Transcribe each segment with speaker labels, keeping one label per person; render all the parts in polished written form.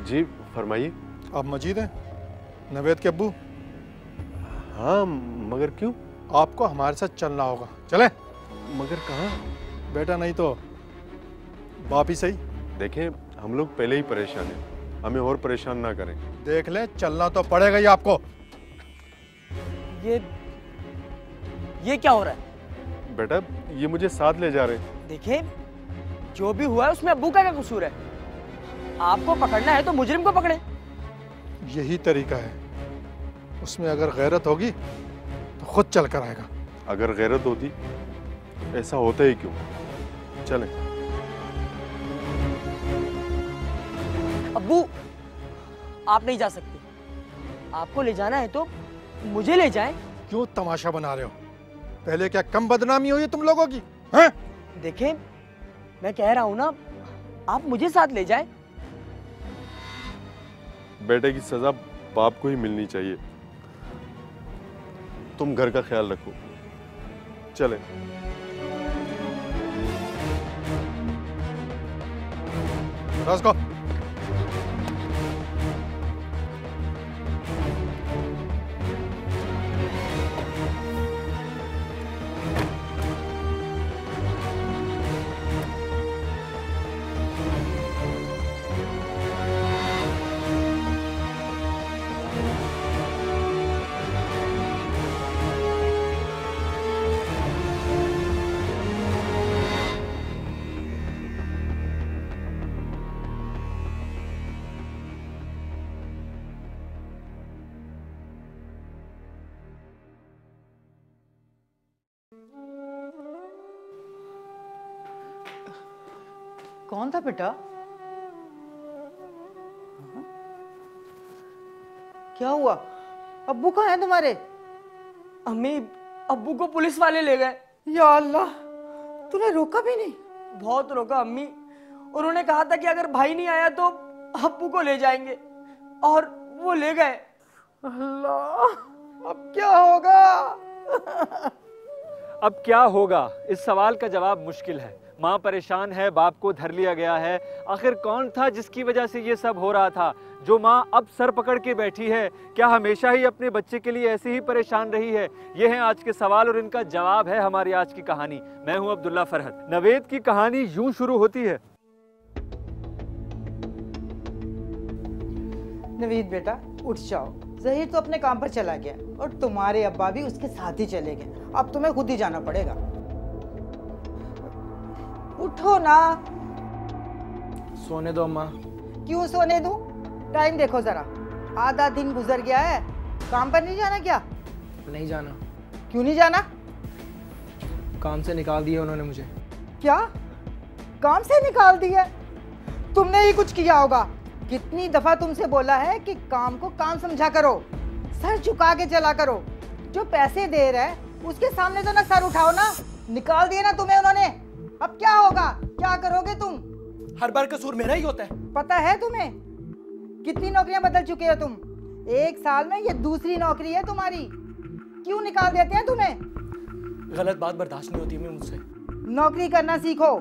Speaker 1: जी फरमाइए।
Speaker 2: आप मजीद हैं? नवेद के अब्बू?
Speaker 1: हाँ मगर क्यों?
Speaker 2: आपको हमारे साथ चलना होगा। चलें?
Speaker 1: मगर कहाँ?
Speaker 2: बेटा नहीं तो बाप ही सही।
Speaker 1: देखें हम लोग पहले ही परेशान हैं, हमें और परेशान ना करें।
Speaker 2: देख लें, चलना तो पड़ेगा ही आपको।
Speaker 3: ये क्या हो रहा है?
Speaker 1: बेटा ये मुझे साथ ले जा रहे हैं।
Speaker 3: देखिए, जो भी हुआ है उसमें अब्बू का क्या कसूर है? आपको पकड़ना है तो मुजरिम को पकड़े।
Speaker 2: यही तरीका है। उसमें अगर गैरत होगी तो खुद चल कर आएगा।
Speaker 1: अगर गैरत होती ऐसा होता ही क्यों? चलें।
Speaker 3: अब्बू, आप नहीं जा सकते। आपको ले जाना है तो मुझे ले जाएं।
Speaker 2: क्यों तमाशा बना रहे हो? पहले क्या कम बदनामी हुई है तुम लोगों की? हैं?
Speaker 3: देखें, मैं कह रहा हूं ना, आप मुझे साथ ले जाएं।
Speaker 1: बेटे की सजा बाप को ही मिलनी चाहिए। तुम घर का ख्याल रखो। चलें।
Speaker 2: बस को।
Speaker 4: कौन था बेटा? क्या हुआ? अब्बू कहाँ हैं तुम्हारे?
Speaker 3: अम्मी, अब्बू को पुलिस वाले ले गए।
Speaker 4: या अल्लाह, तूने रोका भी नहीं?
Speaker 3: बहुत रोका अम्मी। उन्होंने कहा था कि अगर भाई नहीं आया तो अब्बू को ले जाएंगे, और वो ले गए।
Speaker 4: अल्लाह, अब क्या होगा?
Speaker 5: अब क्या होगा, इस सवाल का जवाब मुश्किल है। माँ परेशान है, बाप को धर लिया गया है। आखिर कौन था जिसकी वजह से ये सब हो रहा था? जो माँ अब सर पकड़ के बैठी है, क्या हमेशा ही अपने बच्चे के लिए ऐसे ही परेशान रही है? ये हैं आज के सवाल और इनका जवाब है हमारी आज की कहानी। मैं हूँ अब्दुल्ला फरहत। नवेद की कहानी यूं शुरू होती है।
Speaker 4: नवीद बेटा, उठ जाओ। जहीर तो अपने काम पर चला गया और तुम्हारे अब्बा भी उसके साथ ही चले गए। अब तुम्हें खुद ही जाना पड़ेगा। उठो ना।
Speaker 6: सोने दो अम्मा।
Speaker 4: क्यों सोने दूं? टाइम देखो जरा, आधा दिन गुजर गया है। काम पर नहीं जाना क्या?
Speaker 6: नहीं जाना।
Speaker 4: क्यों नहीं जाना?
Speaker 6: काम से निकाल दिया उन्होंने मुझे।
Speaker 4: क्या? काम से निकाल दिया? तुमने ही कुछ किया होगा। कितनी दफा तुमसे बोला है कि काम को काम समझा करो, सर झुका के चला करो। जो पैसे दे रहा है उसके सामने तो ना सर उठाओ ना। निकाल दिया ना तुम्हें उन्होंने। अब क्या होगा? क्या करोगे तुम?
Speaker 6: हर बार कसूर मेरा ही होता है।
Speaker 4: पता है तुम्हें? कितनी नौकरियां बदल चुके हो तुम। एक साल में ये दूसरी नौकरी है तुम्हारी। क्यों निकाल देते हैं तुम्हें?
Speaker 6: गलत बात बर्दाश्त नहीं होती मुझसे।
Speaker 4: नौकरी करना सीखो।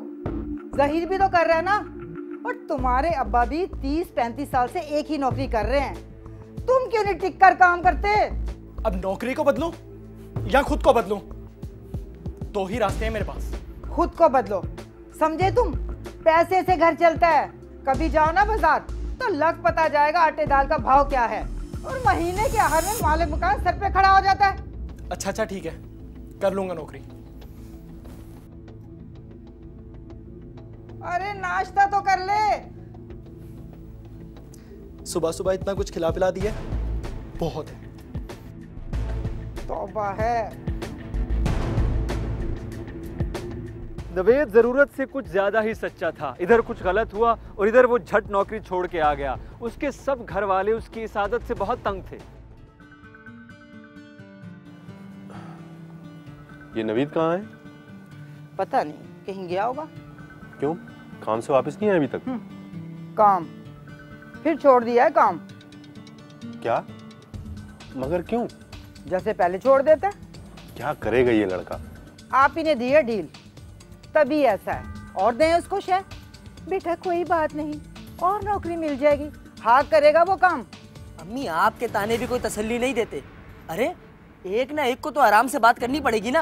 Speaker 4: जहीर भी तो कर रहा है ना, और तुम्हारे अब्बा भी 30-35 साल से एक ही नौकरी कर रहे हैं। तुम क्यों नहीं टिक कर काम करते?
Speaker 6: अब नौकरी को बदलूं या खुद को बदलूं? दो ही रास्ते हैं मेरे पास।
Speaker 4: खुद को बदलो, समझे तुम? पैसे से घर चलता है। कभी जाओ ना बाजार तो लग पता जाएगा आटे दाल का भाव क्या है, और महीने के आखिर में मालिक मकान सर पे खड़ा हो जाता है।
Speaker 6: अच्छा ठीक है, कर लूंगा नौकरी।
Speaker 4: अरे नाश्ता तो कर ले।
Speaker 6: सुबह सुबह इतना कुछ खिला पिला दिया, बहुत है।
Speaker 4: तौबा है।
Speaker 5: नवेद जरूरत से कुछ ज्यादा ही सच्चा था। इधर कुछ गलत हुआ और इधर वो झट नौकरी छोड़ के आ गया। उसके सब घर वाले उसकी इस आदत से बहुत तंग थे।
Speaker 1: ये नवीद कहाँ है?
Speaker 4: पता नहीं, कहीं गया होगा।
Speaker 1: क्यों, काम से वापस नहीं आया अभी तक?
Speaker 4: काम फिर छोड़ दिया है काम।
Speaker 1: क्या? मगर क्यों?
Speaker 4: जैसे पहले छोड़ देता है।
Speaker 1: क्या करेगा ये लड़का?
Speaker 4: आप ही ने दी है डील, तभी ऐसा है। और दें उसको शेयर। बेटा कोई बात नहीं, और नौकरी मिल जाएगी। हाँ करेगा वो काम।
Speaker 3: अम्मी आपके ताने भी कोई तसल्ली नहीं देते। अरे एक ना एक को तो आराम से बात करनी पड़ेगी ना।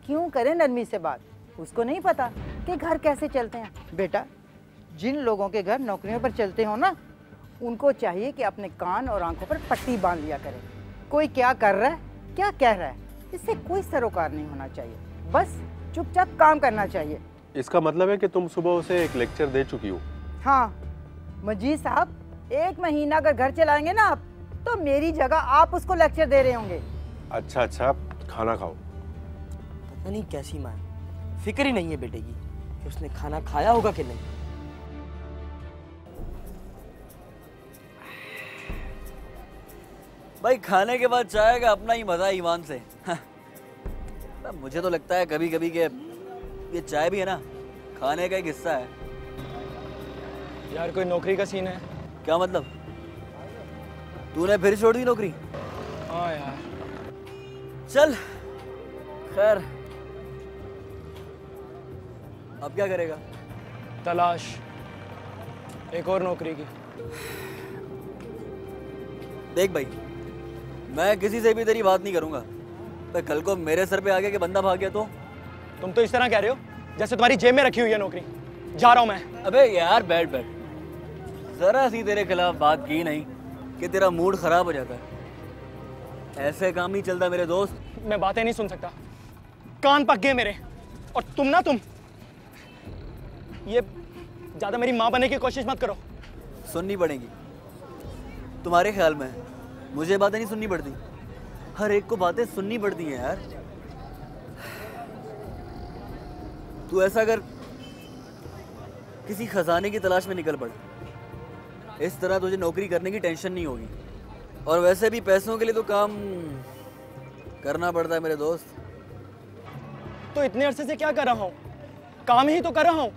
Speaker 4: क्यों करें नरमी से बात? उसको नहीं पता कि घर कैसे चलते हैं। बेटा, जिन लोगों के घर नौकरियों पर चलते हो ना, उनको चाहिए कि अपने कान और आंखों पर पट्टी बांध लिया करें। कोई क्या कर रहा है, क्या कह रहा है, इससे कोई सरोकार नहीं होना चाहिए। बस चुपचाप काम करना चाहिए।
Speaker 1: इसका मतलब है कि तुम सुबह उसे एक लेक्चर दे चुकी हो?
Speaker 4: हाँ मजीद साहब, 1 महीना अगर घर चलाएंगे ना आप, तो मेरी जगह आप उसको लेक्चर दे रहे होंगे।
Speaker 1: अच्छा अच्छा, खाना खाओ।
Speaker 3: पता नहीं कैसी माँ है, फिक्र ही नहीं है बेटे की कि उसने खाना खाया होगा कि नहीं।
Speaker 7: भाई खाने के बाद चाय का अपना ही मजा है ईमान से। मुझे तो लगता है कभी कभी के ये चाय भी है ना, खाने का एक हिस्सा है।
Speaker 6: यार कोई नौकरी का सीन है?
Speaker 7: क्या मतलब? तूने फिर छोड़ दी नौकरी?
Speaker 6: हाँ यार।
Speaker 7: चल खैर, अब क्या करेगा?
Speaker 6: तलाश एक और नौकरी की।
Speaker 7: देख भाई, मैं किसी से भी तेरी बात नहीं करूंगा, पर कल को मेरे सर पे आ गया कि बंदा भाग गया तो?
Speaker 6: तुम तो इस तरह कह रहे हो जैसे तुम्हारी जेब में रखी हुई है नौकरी। जा रहा हूं मैं।
Speaker 7: अबे यार बैठ बैठ, जरा सी तेरे खिलाफ बात की नहीं कि तेरा मूड खराब हो जाता है। ऐसे काम नहीं चलता मेरे दोस्त।
Speaker 6: मैं बातें नहीं सुन सकता, कान पक गए मेरे। और तुम ये ज्यादा मेरी माँ बनने की कोशिश मत करो।
Speaker 7: सुननी पड़ेगी। तुम्हारे ख्याल में मुझे बातें नहीं सुननी पड़ती? हर एक को बातें सुननी पड़ती हैं यार। तू ऐसा कर, किसी खजाने की तलाश में निकल पड़। इस तरह तुझे नौकरी करने की टेंशन नहीं होगी। और वैसे भी पैसों के लिए तो काम करना पड़ता है मेरे दोस्त।
Speaker 6: तो इतने अरसे से क्या कर रहा हूँ? काम ही तो कर रहा हूँ।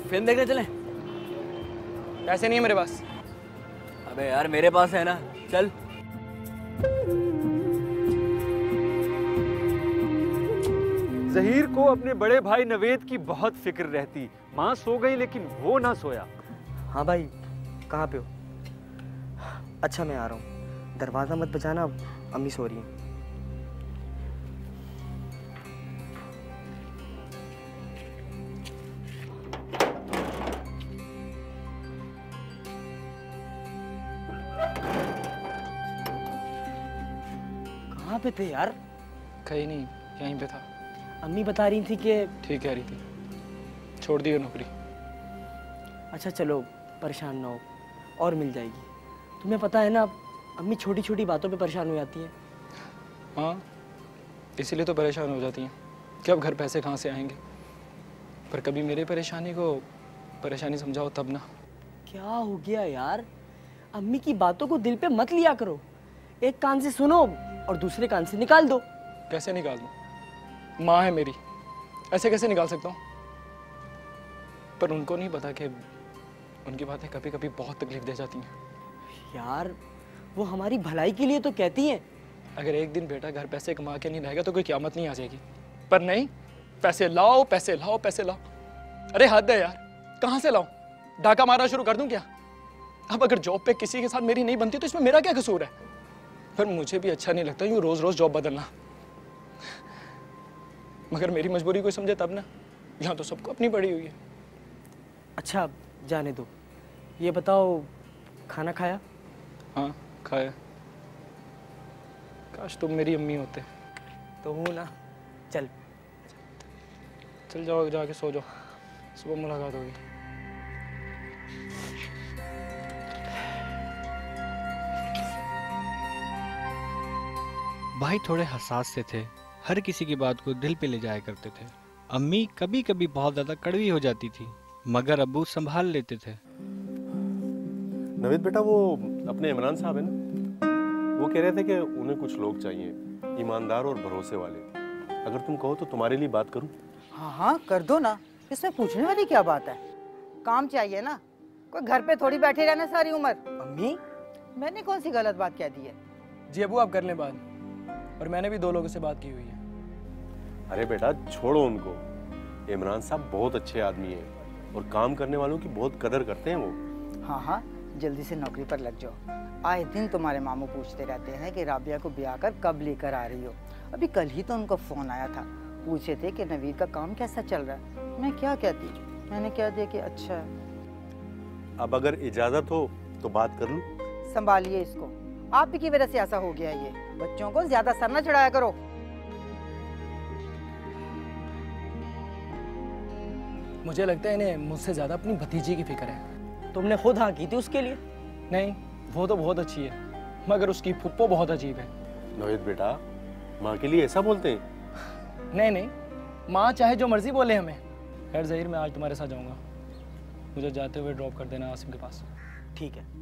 Speaker 7: फिल्म देखने चलें?
Speaker 6: पैसे नहीं है मेरे पास।
Speaker 7: अबे यार मेरे पास है ना, चल।
Speaker 5: ज़हीर को अपने बड़े भाई नवेद की बहुत फिक्र रहती। माँ सो गई लेकिन वो ना सोया।
Speaker 3: हाँ भाई, कहाँ पे हो? अच्छा मैं आ रहा हूँ, दरवाज़ा मत बजाना, अम्मी सो रही हैं। कहाँ पे थे यार?
Speaker 6: कहीं नहीं, यहीं पे था।
Speaker 3: अम्मी बता रही थी कि
Speaker 6: ठीक कह रही थी, छोड़ दी नौकरी।
Speaker 3: अच्छा चलो परेशान ना हो, और मिल जाएगी। तुम्हें पता है ना, अम्मी छोटी छोटी बातों पे परेशान हो जाती हैं।
Speaker 6: हाँ, इसीलिए तो परेशान हो जाती हैं कि अब घर पैसे कहाँ से आएंगे। पर कभी मेरे परेशानी को परेशानी समझाओ तब ना।
Speaker 3: क्या हो गया यार? अम्मी की बातों को दिल पे मत लिया करो। एक कान से सुनो और दूसरे कान से निकाल दो।
Speaker 6: कैसे निकाल दूँ? माँ है मेरी, ऐसे कैसे निकाल सकता हूँ? पर उनको नहीं पता कि उनकी बातें कभी कभी बहुत तकलीफ दे जाती हैं।
Speaker 3: यार वो हमारी भलाई के लिए तो कहती हैं।
Speaker 6: अगर एक दिन बेटा घर पैसे कमा के नहीं रहेगा तो कोई क़यामत नहीं आ जाएगी। पर नहीं, पैसे लाओ पैसे लाओ पैसे लाओ। अरे हद है यार, कहाँ से लाऊं? डाका मारना शुरू कर दूं क्या? अब अगर जॉब पे किसी के साथ मेरी नहीं बनती तो इसमें मेरा क्या कसूर है? पर मुझे भी अच्छा नहीं लगता यूँ रोज रोज जॉब बदलना। मगर मेरी मजबूरी कोई समझे तब ना, यहाँ तो सबको अपनी पड़ी हुई है।
Speaker 3: अच्छा जाने दो, ये बताओ खाना खाया?
Speaker 6: हाँ खाया। काश तुम मेरी अम्मी होते।
Speaker 3: तो हूँ ना, चल।
Speaker 6: चल जाओ, जाके सो जाओ, सुबह मुलाकात होगी।
Speaker 8: भाई थोड़े हसास से थे, हर किसी की बात को दिल पे ले जाया करते थे। अम्मी कभी कभी बहुत ज़्यादा कड़वी हो जाती थी, मगर अब्बू संभाल लेते थे।
Speaker 1: नवेद बेटा, वो अपने इमरान साहब है ना, वो कह रहे थे कि उन्हें कुछ लोग चाहिए, ईमानदार और भरोसे वाले। अगर तुम कहो तो तुम्हारे लिए बात करूं?
Speaker 4: हाँ हाँ कर दो ना, इसमें पूछने वाली क्या बात है? काम चाहिए ना, कोई घर पे थोड़ी बैठे रहना सारी उम्र।
Speaker 3: अम्मी,
Speaker 4: मैंने कौन सी गलत बात कह दी है?
Speaker 6: जी अबू आप कर लें बात, और मैंने भी 2 लोगों से बात की हुई है।
Speaker 1: अरे बेटा छोड़ो उनको, इमरान साहब बहुत अच्छे आदमी हैं, और काम करने वालों की बहुत कदर करते हैं वो।
Speaker 4: हाँ हाँ, जल्दी से नौकरी पर लग जाओ। आए दिन तुम्हारे मामू पूछते रहते हैं कि राबिया को ब्याह कर कब लेकर आ रही हो। अभी कल ही तो उनका फ़ोन आया था, पूछे थे कि नवीद का काम कैसा चल रहा है। मैं क्या कहती, मैंने क्या दिया कि अच्छा है।
Speaker 1: अब अगर इजाज़त हो तो बात कर लूँ?
Speaker 4: संभालिए इसको, आप ही की वजह से ऐसा हो गया है। ये बच्चों को ज़्यादा सर न चढ़ाया करो।
Speaker 6: मुझे लगता है इन्हें मुझसे ज़्यादा अपनी भतीजी की फिक्र है।
Speaker 3: तुमने खुद हाँ की थी उसके लिए?
Speaker 6: नहीं, वो तो बहुत अच्छी है, मगर उसकी फुप्पो बहुत अजीब है।
Speaker 1: नवेद बेटा, माँ के लिए ऐसा बोलते हैं?
Speaker 6: नहीं नहीं, माँ चाहे जो मर्जी बोले हमें। खैर ज़हीर, मैं आज तुम्हारे साथ जाऊँगा, मुझे जाते हुए ड्रॉप कर देना आसिम के पास।
Speaker 3: ठीक है।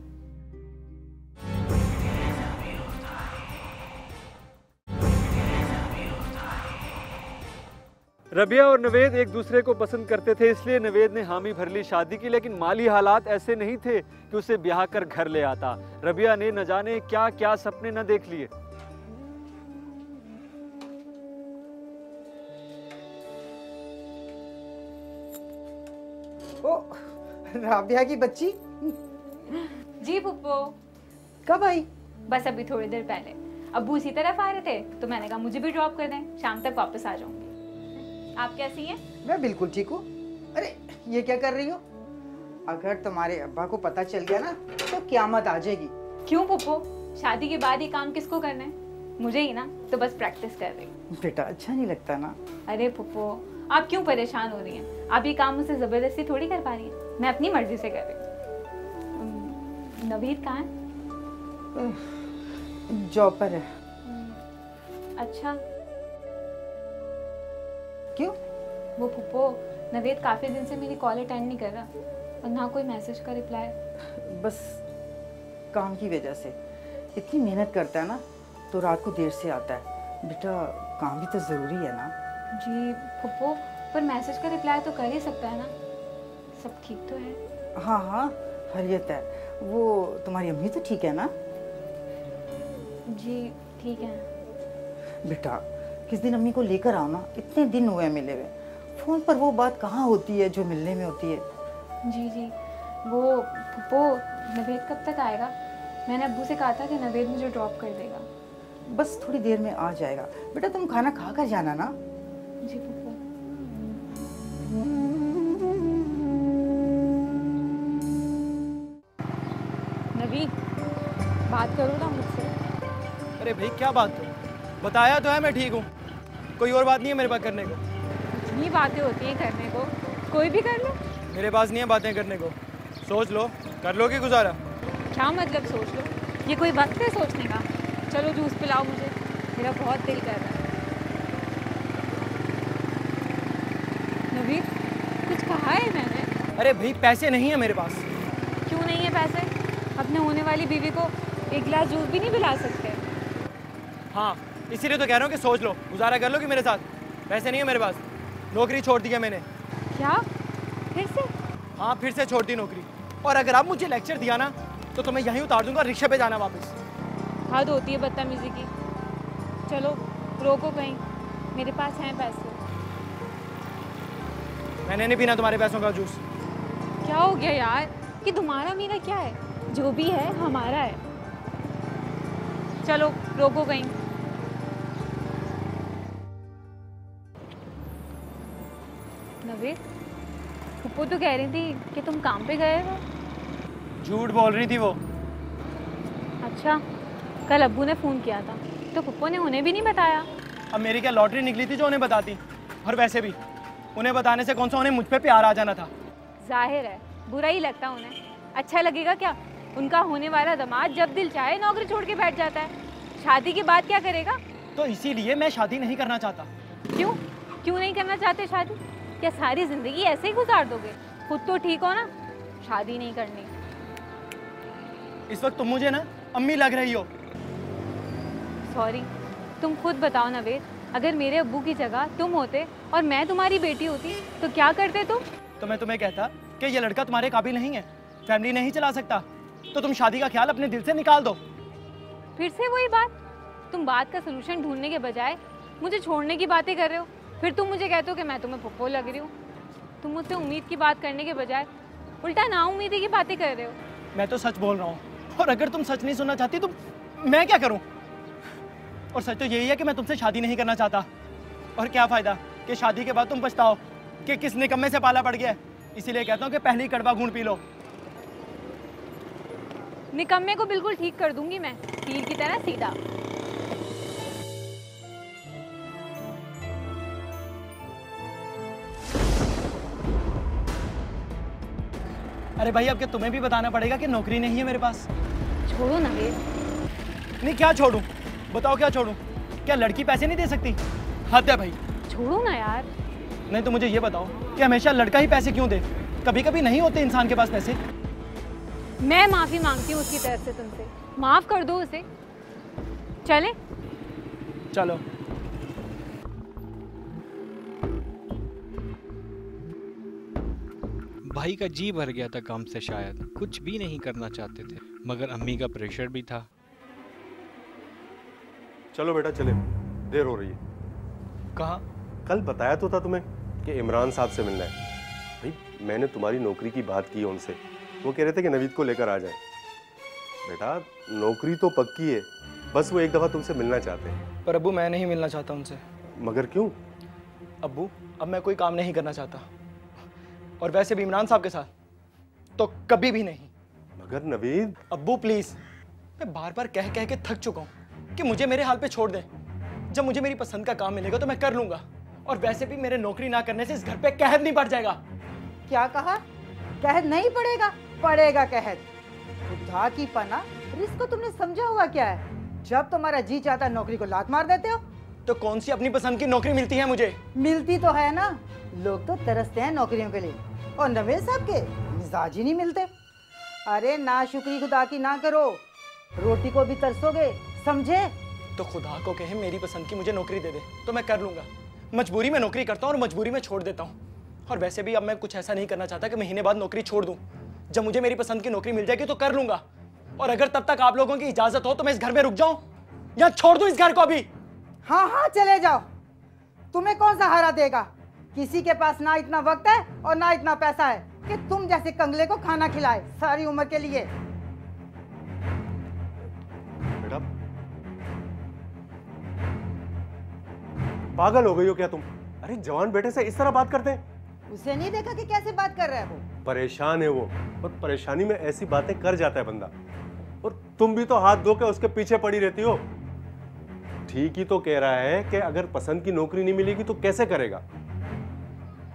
Speaker 5: रबिया और नवेद एक दूसरे को पसंद करते थे, इसलिए नवेद ने हामी भर ली शादी की, लेकिन माली हालात ऐसे नहीं थे कि उसे ब्याह कर घर ले आता। रबिया ने न जाने क्या क्या सपने न देख लिए।
Speaker 4: ओ, राबिया की बच्ची।
Speaker 9: जी पुप्पो।
Speaker 4: कब आई?
Speaker 9: बस अभी थोड़ी देर पहले। अब्बू इसी तरफ आ रहे थे तो मैंने कहा मुझे भी ड्रॉप कर दें, शाम तक वापस आ जाऊंगी। आप कैसी हैं?
Speaker 4: मैं बिल्कुल ठीक हूँ। अरे ये क्या कर रही हो? अगर तुम्हारे अब्बा को पता चल गया ना तो क़यामत आ जाएगी।
Speaker 9: क्यों पुप्पो, शादी के बाद ये काम किसको करना है? मुझे ही ना, तो बस प्रैक्टिस कर रही हूँ।
Speaker 4: बेटा अच्छा नहीं लगता ना?
Speaker 9: अरे पुप्पो, आप क्यों परेशान हो रही हैं? आप ये काम मुझसे जबरदस्ती थोड़ी कर पा रही हैं, मैं अपनी मर्जी से कर रही हूँ। नवीद कहाँ है?
Speaker 4: जॉब पर है।
Speaker 9: अच्छा।
Speaker 4: क्यों?
Speaker 9: वो पुप्पो, नवेद काफी दिन से मेरी कॉल अटेंड नहीं कर रहा और ना कोई मैसेज का रिप्लाई।
Speaker 4: बस काम की वजह से। इतनी मेहनत करता है ना तो रात को देर से आता है। बेटा काम भी तो ज़रूरी है ना।
Speaker 9: जी पुप्पो, पर मैसेज का रिप्लाई तो कर ही सकता है ना। सब ठीक तो है?
Speaker 4: हाँ हाँ, खैरियत है। वो तुम्हारी अम्मी तो ठीक है ना?
Speaker 9: जी ठीक है।
Speaker 4: बेटा किस दिन अम्मी को लेकर आओ ना, इतने दिन हुए मिले हुए। फ़ोन पर वो बात कहाँ होती है जो मिलने में होती है।
Speaker 9: जी जी, वो पुप्पो, नवेद कब तक आएगा? मैंने अब्बू से कहा था कि नवेद मुझे ड्रॉप कर देगा।
Speaker 4: बस थोड़ी देर में आ जाएगा। बेटा तुम खाना खा कर जाना ना।
Speaker 9: जी पुप्पो। नवीद, बात करो ना मुझसे।
Speaker 6: अरे भाई क्या बात हो, बताया तो है मैं ठीक हूँ, कोई और बात नहीं है मेरे पास करने को।
Speaker 9: इतनी बातें होती हैं करने को, कोई भी कर लो।
Speaker 6: मेरे पास नहीं है बातें करने को, सोच लो, कर लो कि गुजारा।
Speaker 9: क्या मतलब सोच लो? ये कोई वक्त है सोचने का? चलो जूस पिलाओ मुझे, मेरा बहुत दिल कर रहा है। नवीद, कुछ कहा है मैंने?
Speaker 6: अरे भाई पैसे नहीं है मेरे पास।
Speaker 9: क्यों नहीं है पैसे? अपने होने वाली बीवी को एक गिलास जूस भी नहीं पिला सकते?
Speaker 6: हाँ, इसीलिए तो कह रहा हूँ कि सोच लो, गुजारा कर लो कि मेरे साथ। पैसे नहीं है मेरे पास, नौकरी छोड़ दी है मैंने।
Speaker 9: क्या? फिर से?
Speaker 6: हाँ, फिर से छोड़ दी नौकरी। और अगर आप मुझे लेक्चर दिया ना तो तुम्हें यहीं उतार दूंगा, रिक्शे पे जाना वापस।
Speaker 9: हद होती है बदतमीजी की। चलो रोको कहीं, मेरे पास हैं पैसे।
Speaker 6: मैंने नहीं पीना तुम्हारे पैसों का जूस।
Speaker 9: क्या हो गया यार, कि तुम्हारा मेरा क्या है? जो भी है हमारा है। चलो रोको कहीं। नवीद, फुप्पो तो कह रही थी कि तुम काम पे गए हो।
Speaker 6: झूठ बोल रही थी वो।
Speaker 9: अच्छा, कल अब्बू ने फ़ोन किया था तो फुप्पो ने उन्हें भी नहीं बताया।
Speaker 6: अब मेरी क्या लॉटरी निकली थी जो उन्हें बताती? और वैसे भी उन्हें बताने से कौन सा उन्हें मुझ पे प्यार आ जाना था।
Speaker 9: जाहिर है बुरा ही लगता उन्हें। अच्छा लगेगा क्या? उनका होने वाला दामाद जब दिल चाहे नौकरी छोड़ के बैठ जाता है। शादी के बाद क्या करेगा?
Speaker 6: तो इसीलिए मैं शादी नहीं करना चाहता।
Speaker 9: क्यों? क्यों नहीं करना चाहते शादी? क्या सारी जिंदगी ऐसे ही गुजार दोगे? खुद तो ठीक हो ना, शादी नहीं करनी।
Speaker 6: इस वक्त तुम मुझे ना अम्मी लग रही हो।
Speaker 9: सॉरी, तुम खुद बताओ नवेद, अगर मेरे अब्बू की जगह तुम होते और मैं तुम्हारी बेटी होती तो क्या करते तुम?
Speaker 6: तो मैं तुम्हें कहता कि ये लड़का तुम्हारे काबिल नहीं है, फैमिली नहीं चला सकता, तो तुम शादी का ख्याल अपने दिल से निकाल दो।
Speaker 9: फिर से वही बात, तुम बात का सलूशन ढूंढने के बजाय मुझे छोड़ने की बातें कर रहे हो। फिर तुम मुझे कहते हो कि मैं तुम्हें फुप्पो लग रही हूँ। तुम मुझसे उम्मीद की बात करने के बजाय उल्टा नाउम्मीदी की बातें कर रहे हो।
Speaker 6: मैं तो सच बोल रहा हूँ, और अगर तुम सच नहीं सुनना चाहती तो मैं क्या करूँ? और सच तो यही है कि मैं तुमसे शादी नहीं करना चाहता। और क्या फ़ायदा कि शादी के बाद तुम पछताओ कि किस निकम्मे से पाला पड़ गया। इसीलिए कहता हूँ कि पहले ही कड़वा घूंट पी लो।
Speaker 9: निकम्मे को बिल्कुल ठीक कर दूंगी मैं, तीर की तरह सीधा।
Speaker 6: अरे भाई, अब क्या तुम्हें भी बताना पड़ेगा कि नौकरी नहीं है मेरे पास?
Speaker 9: छोड़ो ना वे।
Speaker 6: नहीं, क्या छोड़ूं? बताओ क्या छोड़ूं? क्या लड़की पैसे नहीं दे सकती? हद है भाई।
Speaker 9: छोड़ो ना यार।
Speaker 6: नहीं तो मुझे ये बताओ कि हमेशा लड़का ही पैसे क्यों दे? कभी कभी नहीं होते इंसान के पास पैसे।
Speaker 9: मैं माफी मांगती हूँ उसकी तरफ से तुमसे, माफ कर दो उसे। चले?
Speaker 6: चलो।
Speaker 8: भाई का जी भर गया था काम से, शायद कुछ भी नहीं करना चाहते थे, मगर अम्मी का प्रेशर भी था।
Speaker 1: चलो बेटा चले, देर हो रही है।
Speaker 6: कहाँ?
Speaker 1: कल बताया तो था तुम्हें कि इमरान साहब से मिलना है। भाई मैंने तुम्हारी नौकरी की बात की उनसे, वो कह रहे थे कि नवीद को लेकर आ जाए। बेटा नौकरी तो पक्की है, बस वो एक दफ़ा तुमसे मिलना चाहते हैं।
Speaker 6: पर अब्बू, मैं नहीं मिलना चाहता उनसे।
Speaker 1: मगर क्यों?
Speaker 6: अब्बू, अब मैं कोई काम नहीं करना चाहता, और वैसे भी इमरान साहब के साथ तो कभी भी नहीं।
Speaker 1: मगर नवीद।
Speaker 6: अब्बू प्लीज, मैं बार बार कह कह के थक चुका हूँ कि मुझे मेरे हाल पे छोड़ दें। जब मुझे मेरी पसंद का काम मिलेगा तो मैं कर लूंगा, और वैसे भी मेरे नौकरी ना करने से इस घर पे कहर नहीं बढ़ जाएगा।
Speaker 4: क्या कहा? कहर नहीं पड़ेगा? पड़ेगा कहर। खुदा की पना, रिस्क को तुमने समझा हुआ क्या है? जब तुम्हारा जी चाहता नौकरी को लात मार देते हो।
Speaker 6: तो कौन सी अपनी पसंद की नौकरी मिलती है मुझे?
Speaker 4: मिलती तो है ना, लोग तो तरसते हैं नौकरियों के लिए, और नवेद साहब के मिजाज ही नहीं मिलते। अरे ना शुक्री खुदा की ना करो, रोटी को भी तरसोगे, समझे?
Speaker 6: तो खुदा को कहे मेरी पसंद की मुझे नौकरी दे दे तो मैं कर लूंगा। मजबूरी में नौकरी करता हूँ और मजबूरी में छोड़ देता हूँ। और वैसे भी अब मैं कुछ ऐसा नहीं करना चाहता कि महीने बाद नौकरी छोड़ दूँ। जब मुझे मेरी पसंद की नौकरी मिल जाएगी तो कर लूंगा, और अगर तब तक आप लोगों की इजाजत हो तो मैं इस घर में रुक जाऊं या छोड़ दूं इस घर को अभी?
Speaker 4: हाँ हाँ चले जाओ, तुम्हें कौन सहारा देगा? किसी के पास ना इतना वक्त है और ना इतना पैसा है कि तुम जैसे कंगले को खाना खिलाए सारी उम्र के लिए।
Speaker 1: बेटा पागल हो गई हो क्या तुम? अरे जवान बेटे से इस तरह बात करते हैं?
Speaker 4: उसे नहीं देखा कि कैसे बात कर रहा है वो?
Speaker 1: परेशान है वो, और परेशानी में ऐसी बातें कर जाता है बंदा। और तुम भी तो हाथ धो के उसके पीछे पड़ी रहती हो। ठीक ही तो कह रहा है कि अगर पसंद की नौकरी नहीं मिलेगी तो कैसे करेगा।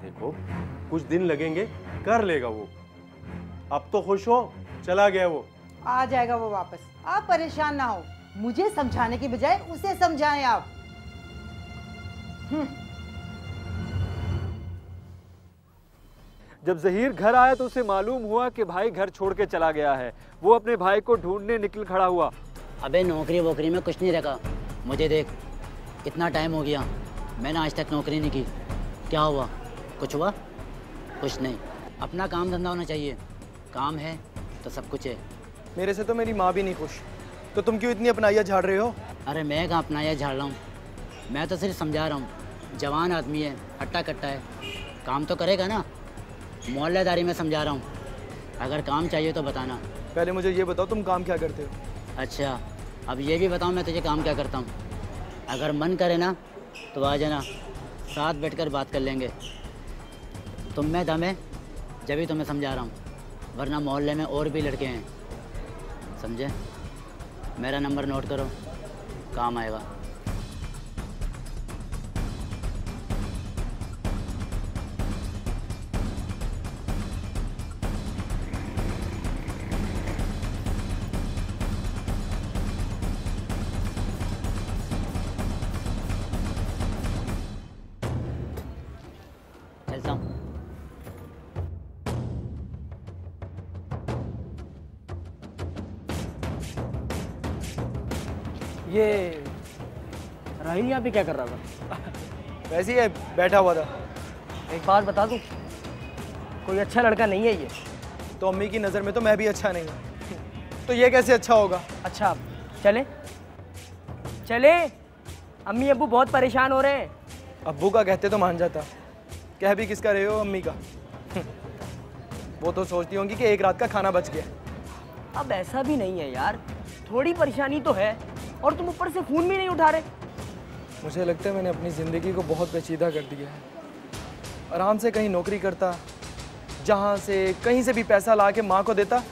Speaker 1: देखो कुछ दिन लगेंगे, कर लेगा वो। अब तो खुश हो, चला गया वो।
Speaker 4: आ जाएगा वो वापस, आप परेशान ना हो। मुझे समझाने की बजाय उसे समझाएं आप।
Speaker 5: जब जहीर घर आया तो उसे मालूम हुआ कि भाई घर छोड़ के चला गया है। वो अपने भाई को ढूंढने निकल खड़ा हुआ।
Speaker 10: अबे नौकरी वोकरी में कुछ नहीं रखा, मुझे देख, इतना टाइम हो गया, मैंने आज तक नौकरी नहीं की। क्या हुआ? कुछ हुआ? कुछ नहीं। अपना काम धंधा होना चाहिए, काम है तो सब कुछ है।
Speaker 6: मेरे से तो मेरी माँ भी नहीं खुश, तो तुम क्यों इतनी अपनाइयाँ झाड़ रहे हो?
Speaker 10: अरे मैं कहाँ अपनाइयाँ झाड़ रहा हूँ, मैं तो सिर्फ समझा रहा हूँ। जवान आदमी है, हट्टा कट्टा है, काम तो करेगा ना। मोहल्लेदारी में समझा रहा हूँ, अगर काम चाहिए तो बताना।
Speaker 6: पहले मुझे ये बताओ तुम काम क्या करते हो?
Speaker 10: अच्छा, अब ये भी बताऊँ मैं तुझे काम क्या करता हूँ? अगर मन करे ना तो आ जाना, साथ बैठकर बात कर लेंगे। तुम में दम है जब ही तुम्हें समझा रहा हूँ, वरना मोहल्ले में और भी लड़के हैं, समझे? मेरा नंबर नोट करो, काम आएगा। चलता हूँ।
Speaker 3: ये राहिल यहाँ पे क्या कर रहा था?
Speaker 6: वैसे ही बैठा हुआ था।
Speaker 3: एक बात बता दूँ, कोई अच्छा लड़का नहीं है ये।
Speaker 6: तो अम्मी की नज़र में तो मैं भी अच्छा नहीं हूँ, तो ये कैसे अच्छा होगा?
Speaker 3: अच्छा चले चले, अम्मी अब्बू बहुत परेशान हो रहे हैं।
Speaker 6: अब्बू का कहते तो मान जाता, कह भी किसका रहे हो अम्मी का। वो तो सोचती होंगी कि एक रात का खाना बच गया।
Speaker 3: अब ऐसा भी नहीं है यार, थोड़ी परेशानी तो है, और तुम ऊपर से खून भी नहीं उठा रहे।
Speaker 6: मुझे लगता है मैंने अपनी ज़िंदगी को बहुत पेचीदा कर दिया है। आराम से कहीं नौकरी करता, जहाँ से कहीं से भी पैसा ला के माँ को देता,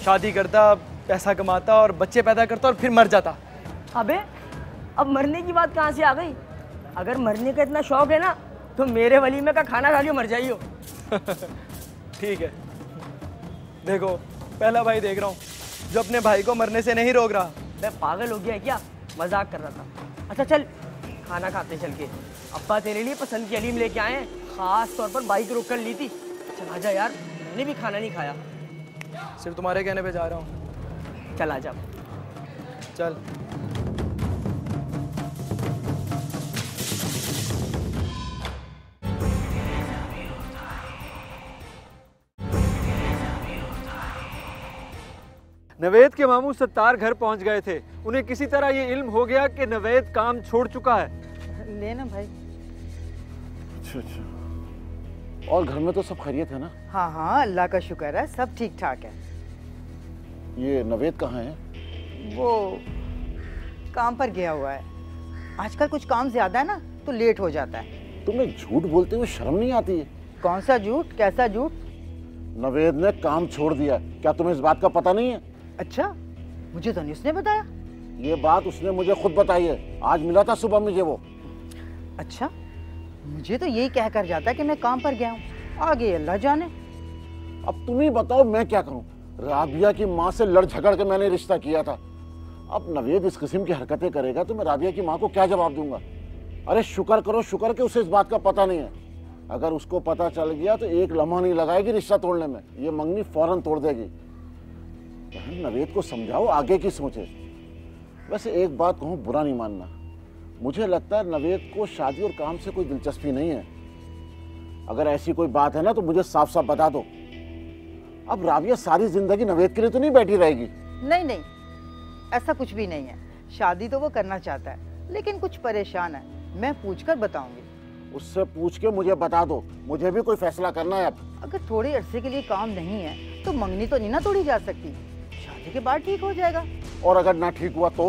Speaker 6: शादी करता, पैसा कमाता और बच्चे पैदा करता और फिर मर जाता।
Speaker 3: अबे अब मरने की बात कहाँ से आ गई? अगर मरने का इतना शौक है ना तो मेरे वलीमे का खाना खा के मर जाइयो।
Speaker 6: ठीक है, देखो पहला भाई देख रहा हूँ जो अपने भाई को मरने से नहीं रोक रहा।
Speaker 3: मैं पागल हो गया है क्या? मजाक कर रहा था। अच्छा चल खाना खाते चल के। अब्बा तेरे लिए पसंद की हलीम लेके आए हैं, खास तौर पर बाइक रोक कर ली थी। चल आजा यार, मैंने भी खाना नहीं खाया।
Speaker 6: सिर्फ तुम्हारे कहने पे जा रहा हूँ।
Speaker 3: चल आजा।
Speaker 6: चल।
Speaker 5: नवेद के मामू सत्तार घर पहुंच गए थे। उन्हें किसी तरह ये इल्म हो गया कि नवेद काम छोड़ चुका है।
Speaker 4: लेना भाई।
Speaker 11: अच्छा। और घर में तो सब खैरियत है ना?
Speaker 4: हाँ हाँ, अल्लाह का शुक्र है, सब ठीक ठाक है।
Speaker 11: ये नवेद कहाँ है?
Speaker 4: वो काम पर गया हुआ है। आजकल कुछ काम ज्यादा है ना तो लेट हो जाता है।
Speaker 11: तुम्हें झूठ बोलते हुए शर्म नहीं आती है?
Speaker 4: कौन सा झूठ, कैसा झूठ?
Speaker 11: नवेद ने काम छोड़ दिया, क्या तुम्हें इस बात का पता नहीं है?
Speaker 4: अच्छा, मुझे तो नहीं उसने बताया।
Speaker 11: ये बात उसने मुझे खुद बताई है, आज मिला था सुबह मुझे वो।
Speaker 4: अच्छा, मुझे तो यही कह कर जाता है कि मैं काम पर गया हूँ, आगे अल्लाह जाने।
Speaker 11: अब तुम ही बताओ मैं क्या करूँ? राबिया की माँ से लड़ झगड़ के मैंने रिश्ता किया था। अब नवेद इस किस्म की हरकतें करेगा तो मैं राबिया की माँ को क्या जवाब दूंगा? अरे शुक्र करो शुक्र कि उसे इस बात का पता नहीं है। अगर उसको पता चल गया तो एक लम्हा नहीं लगाएगी रिश्ता तोड़ने में, ये मंगनी फौरन तोड़ देगी। नवेद को समझाओ, आगे की सोचे। वैसे एक बात कहूँ, बुरा नहीं मानना, मुझे लगता है नवेद को शादी और काम से कोई दिलचस्पी नहीं है। अगर ऐसी कोई बात है ना तो मुझे साफ साफ बता दो। अब राबिया सारी जिंदगी नवेद के लिए तो नहीं बैठी रहेगी।
Speaker 4: नहीं नहीं, ऐसा कुछ भी नहीं है। शादी तो वो करना चाहता है लेकिन कुछ परेशान है, मैं पूछकर बताऊंगी।
Speaker 11: उससे पूछ के मुझे बता दो, मुझे भी कोई फैसला करना है। अब
Speaker 4: अगर थोड़े अरसे के लिए काम नहीं है तो मंगनी तो नहीं ना तोड़ी जा सकती, शादी के बाद ठीक हो जाएगा।
Speaker 11: और अगर ना ठीक हुआ तो?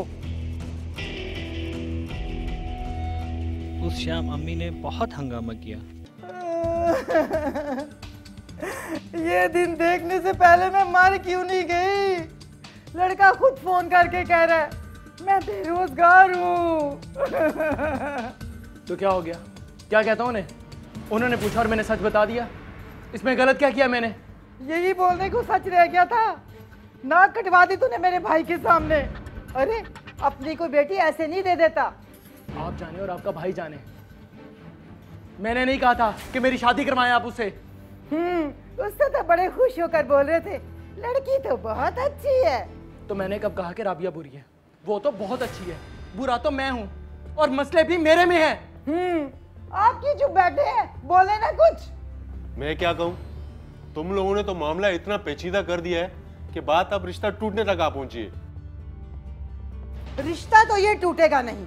Speaker 8: उस शाम अम्मी ने बहुत हंगामा किया।
Speaker 4: ये दिन देखने से पहले मैं मर क्यों नहीं गई? लड़का खुद फोन करके कह रहा है मैं बेरोजगार हूँ।
Speaker 6: तो क्या हो गया? क्या कहता हूँ उन्हें? उन्होंने पूछा और मैंने सच बता दिया। इसमें गलत क्या किया मैंने?
Speaker 4: यही बोलने को सच रह गया था। नाक कटवा दी तूने मेरे भाई के सामने। अरे अपनी कोई बेटी ऐसे नहीं दे देता।
Speaker 6: आप जाने और आपका भाई जाने, मैंने नहीं कहा था कि मेरी शादी करवाएं आप उससे।
Speaker 4: उससे तो बड़े खुश होकर बोल रहे थे लड़की तो बहुत अच्छी है।
Speaker 6: तो मैंने कब कहा कि राबिया बुरी है? वो तो बहुत अच्छी है, बुरा तो मैं हूँ और मसले भी मेरे में है।
Speaker 4: आपकी जो बैठे हैं बोले ना कुछ।
Speaker 1: मैं क्या कहूँ, तुम लोगों ने तो मामला इतना पेचीदा कर दिया है कि बात अब रिश्ता टूटने तक आ पहुंची है।
Speaker 4: रिश्ता तो ये टूटेगा नहीं।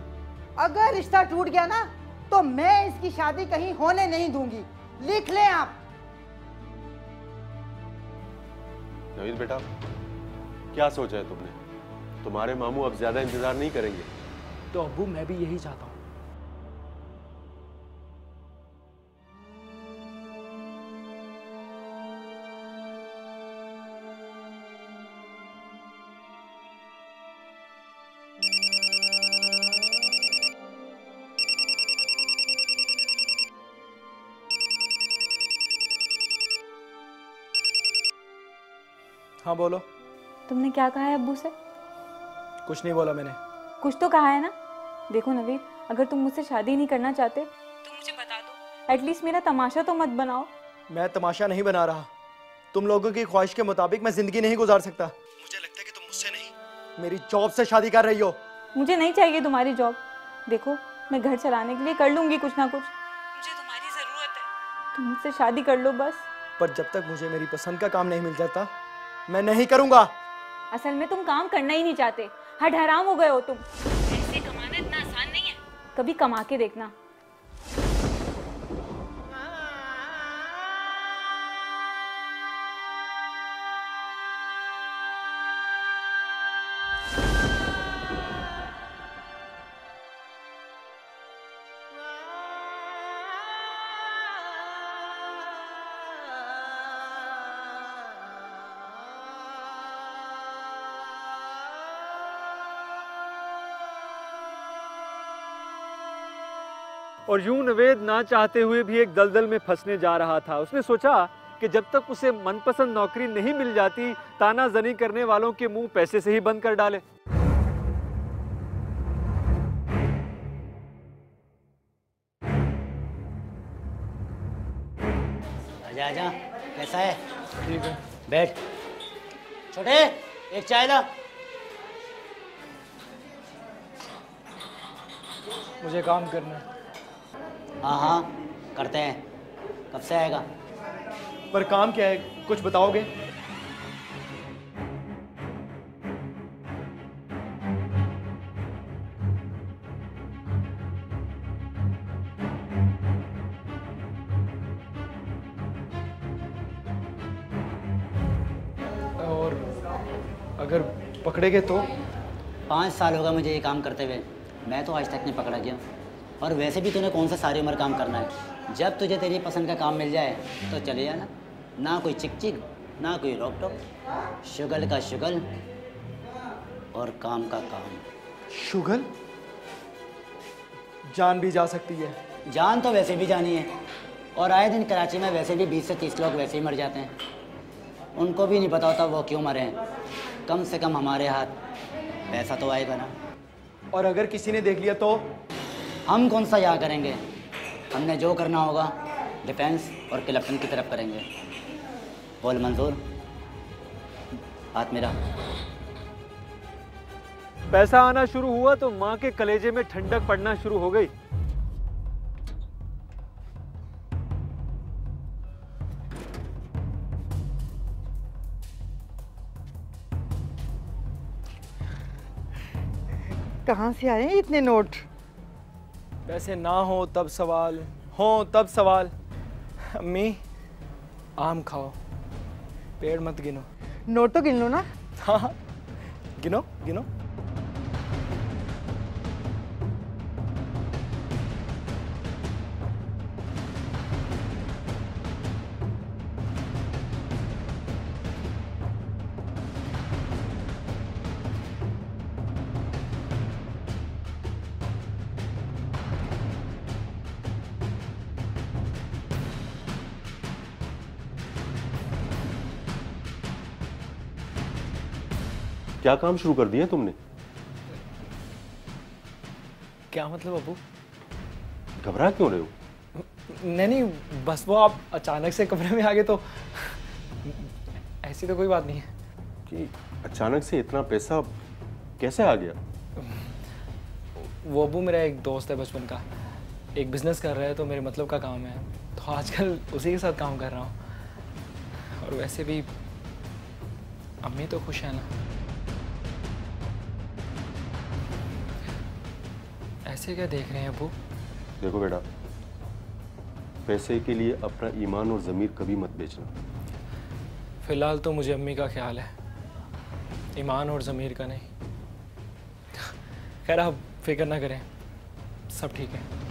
Speaker 4: अगर रिश्ता टूट गया ना तो मैं इसकी शादी कहीं होने नहीं दूंगी, लिख लें आप।
Speaker 1: नवीद बेटा, क्या सोचा है तुमने? तुम्हारे मामू अब ज्यादा इंतजार नहीं करेंगे।
Speaker 6: तो अब्बू मैं भी यही चाहता हूँ। हाँ बोलो।
Speaker 9: तुमने क्या कहा है अब्बू से?
Speaker 6: कुछ नहीं बोला मैंने।
Speaker 9: कुछ तो कहा है ना। देखो नवीद, अगर तुम मुझसे शादी नहीं करना चाहते तो मुझे बता दो, एटलीस्ट मेरा तमाशा तो मत बनाओ।
Speaker 6: मैं तमाशा नहीं बना रहा। तुम लोगों की ख्वाहिश के मुताबिक मैं जिंदगी नहीं गुजार सकता। मुझे लगता है कि तुम मुझसे नहीं मेरी जॉब से शादी कर रही हो।
Speaker 9: मुझे नहीं चाहिए तुम्हारी जॉब। देखो मैं घर चलाने के लिए कर लूंगी कुछ ना कुछ, मुझे तुम्हारी जरूरत है। तुम मुझसे शादी कर लो बस।
Speaker 6: पर जब तक मुझे मेरी पसंद का काम नहीं मिल जाता मैं नहीं करूंगा।
Speaker 9: असल में तुम काम करना ही नहीं चाहते, हड हराम हो गए हो तुम। पैसे कमाना इतना आसान नहीं है, कभी कमा के देखना।
Speaker 5: और यूं नवेद ना चाहते हुए भी एक दलदल में फंसने जा रहा था। उसने सोचा कि जब तक उसे मनपसंद नौकरी नहीं मिल जाती, ताना जनी करने वालों के मुंह पैसे से ही बंद कर डाले।
Speaker 10: आजा आजा, कैसा है? ठीक है। बैठ। छोटे, एक चाय ला।
Speaker 6: मुझे काम करना है।
Speaker 10: हाँ हाँ, करते हैं। कब से आएगा?
Speaker 6: पर काम क्या है, कुछ बताओगे? और अगर पकड़े गए तो?
Speaker 10: 5 साल होगा मुझे ये काम करते हुए, मैं तो आज तक नहीं पकड़ा गया। और वैसे भी तूने कौन सा सारी उम्र काम करना है? जब तुझे तेरी पसंद का काम मिल जाए तो चले जाना। ना कोई चिक चिक, ना कोई रोक टोक, शुगल का शुगल और काम का काम।
Speaker 6: शुगल? जान भी जा सकती है।
Speaker 10: जान तो वैसे भी जानी है, और आए दिन कराची में वैसे भी 20 से 30 लोग वैसे ही मर जाते हैं। उनको भी नहीं पता होता वो क्यों मरे हैं। कम से कम हमारे हाथ पैसा तो आएगा ना।
Speaker 6: और अगर किसी ने देख लिया तो?
Speaker 10: हम कौन सा यहाँ करेंगे। हमने जो करना होगा डिफेंस और कैप्टन की तरफ करेंगे। बोल मंजूर, हाथ मेरा।
Speaker 5: पैसा आना शुरू हुआ तो माँ के कलेजे में ठंडक पड़ना शुरू हो गई।
Speaker 4: कहाँ से आए हैं इतने नोट?
Speaker 6: पैसे ना हो तब सवाल, हो तब सवाल। अम्मी, आम खाओ, पेड़ मत गिनो।
Speaker 4: नोट तो गिन लो ना।
Speaker 6: हाँ, गिनो गिनो।
Speaker 1: क्या काम शुरू कर दिया तुमने?
Speaker 6: क्या मतलब अबू?
Speaker 1: घबरा क्यों रहे हो?
Speaker 6: नहीं, बस वो आप अचानक से कमरे में आ गए तो ऐसी तो कोई बात नहीं है।
Speaker 1: कि अचानक से इतना पैसा कैसे आ गया?
Speaker 6: वो अबू मेरा एक दोस्त है बचपन का, एक बिजनेस कर रहा है तो मेरे मतलब का काम है, तो आजकल उसी के साथ काम कर रहा हूँ। और वैसे भी अम्मी तो खुश है ना। ऐसे क्या देख रहे हैं अबू?
Speaker 1: देखो बेटा, पैसे के लिए अपना ईमान और ज़मीर कभी मत बेचना।
Speaker 6: फिलहाल तो मुझे अम्मी का ख्याल है, ईमान और ज़मीर का नहीं। खैर आप फिक्र ना करें, सब ठीक है।